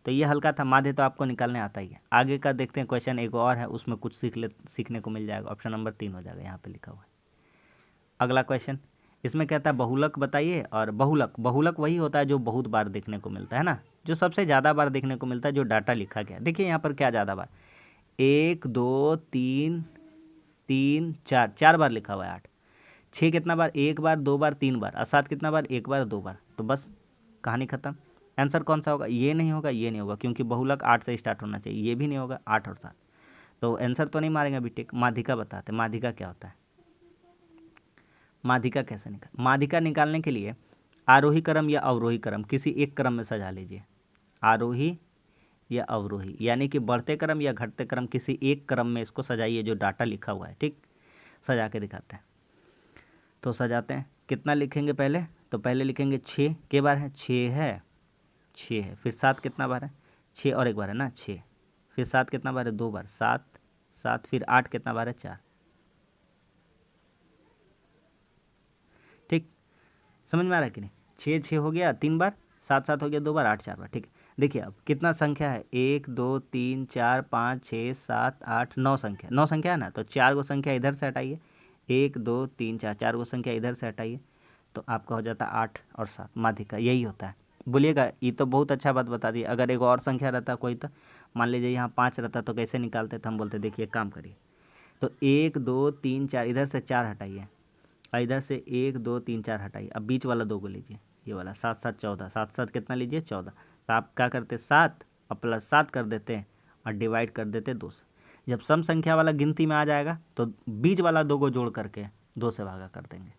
तो ये हल्का था, माध्य तो आपको निकालने आता ही है। आगे का देखते हैं क्वेश्चन, एक और है, उसमें कुछ सीखने को मिल जाएगा। ऑप्शन नंबर 3 हो जाएगा, यहाँ पे लिखा हुआ है। अगला क्वेश्चन, इसमें कहता है बहुलक बताइए। और बहुलक वही होता है जो बहुत बार देखने को मिलता है ना, जो सबसे ज़्यादा बार देखने को मिलता है, जो डाटा लिखा गया। देखिए यहाँ पर क्या ज़्यादा बार, 1 2 3 3 4, 4 बार लिखा हुआ है। 8 6 कितना बार? 1 बार 2 बार 3 बार। और 7 कितना बार? 1 बार 2 बार। तो बस कहानी खत्म। आंसर कौन सा होगा? ये नहीं होगा, ये नहीं होगा, क्योंकि बहुलक 8 से स्टार्ट होना चाहिए। ये भी नहीं होगा, 8 और 7। तो आंसर तो नहीं मारेंगे बीटेक। माध्यिका बताते, माध्यिका क्या होता है, माध्यिका कैसे निकाल। माध्यिका निकालने के लिए आरोही क्रम या अवरोही क्रम किसी एक क्रम में सजा लीजिए। आरोही या अवरोही, यानी कि बढ़ते क्रम या घटते क्रम, किसी एक क्रम में इसको सजाइए जो डाटा लिखा हुआ है। ठीक, सजा के दिखाते हैं। तो सजाते हैं, कितना लिखेंगे पहले? तो पहले लिखेंगे 6 के बार है, 6 है, 6 है। फिर 7 कितना बार है? 6 और एक बार है ना, 6। फिर 7 कितना बार है? 2 बार, 7 7। फिर 8 कितना बार है? 4। ठीक, समझ में आ रहा है कि नहीं? 6 6 हो गया 3 बार, 7 7 हो गया 2 बार, 8 4 बार। ठीक है, देखिए अब कितना संख्या है? 1 2 3 4 5 6 7 8 9 संख्या, 9 संख्या है ना। तो 4 गो संख्या इधर से हटाइए, 1 2 3 4, 4 गो संख्या इधर से हटाइए, तो आपका हो जाता है 8 और 7। माध्यिका यही होता है। बोलिएगा, ये तो बहुत अच्छा बात बता दी। अगर एक और संख्या रहता कोई, तो मान लीजिए यहाँ 5 रहता, तो कैसे निकालते? तो हम बोलते देखिए काम करिए, तो 1 2 3 4, इधर से 4 हटाइए, और इधर से 1 2 3 4 हटाइए। अब बीच वाला 2 को लीजिए, ये वाला 7 7 14, 7 7 कितना लीजिए? 14। तो आप क्या करते? 7 और प्लस 7 कर देते और डिवाइड कर देते 2 से। जब सम संख्या वाला गिनती में आ जाएगा तो बीच वाला 2 को जोड़ करके 2 से भागा कर देंगे।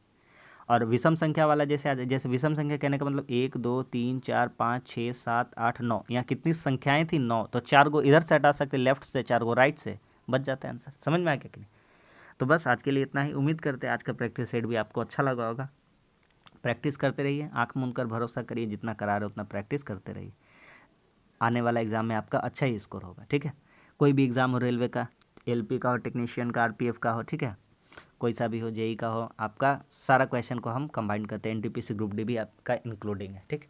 और विषम संख्या वाला जैसे आ जाए, जैसे विषम संख्या कहने का मतलब 1 2 3 4 5 6 7 8 9, यहाँ कितनी संख्याएं थी? 9। तो 4 को इधर से हटा सकते लेफ्ट से, 4 को राइट से, बच जाता है आंसर। समझ में आया क्या कि नहीं? तो बस आज के लिए इतना ही। उम्मीद करते हैं आज का प्रैक्टिस सेट भी आपको अच्छा लगा होगा। प्रैक्टिस करते रहिए, आंख मूंद कर भरोसा करिए, जितना करा रहे उतना प्रैक्टिस करते रहिए। आने वाला एग्ज़ाम में आपका अच्छा ही स्कोर होगा। ठीक है, कोई भी एग्ज़ाम हो, रेलवे का, एलपी का हो, टेक्नीशियन का, आरपीएफ का हो, ठीक है, कोई सा भी हो, जेई का हो, आपका सारा क्वेश्चन को हम कंबाइन करते हैं। एनटीपीसी ग्रुप डी भी आपका इंक्लूडिंग है। ठीक,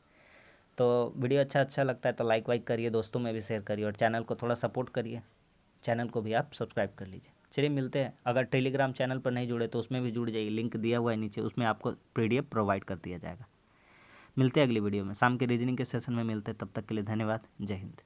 तो वीडियो अच्छा लगता है तो लाइक वाइक करिए, दोस्तों में भी शेयर करिए, और चैनल को थोड़ा सपोर्ट करिए। चैनल को भी आप सब्सक्राइब कर लीजिए। चलिए मिलते हैं। अगर टेलीग्राम चैनल पर नहीं जुड़े तो उसमें भी जुड़ जाइए, लिंक दिया हुआ है नीचे, उसमें आपको पीडीएफ प्रोवाइड कर दिया जाएगा। मिलते हैं अगली वीडियो में, शाम के रीजनिंग के सेशन में मिलते हैं। तब तक के लिए धन्यवाद। जय हिंद।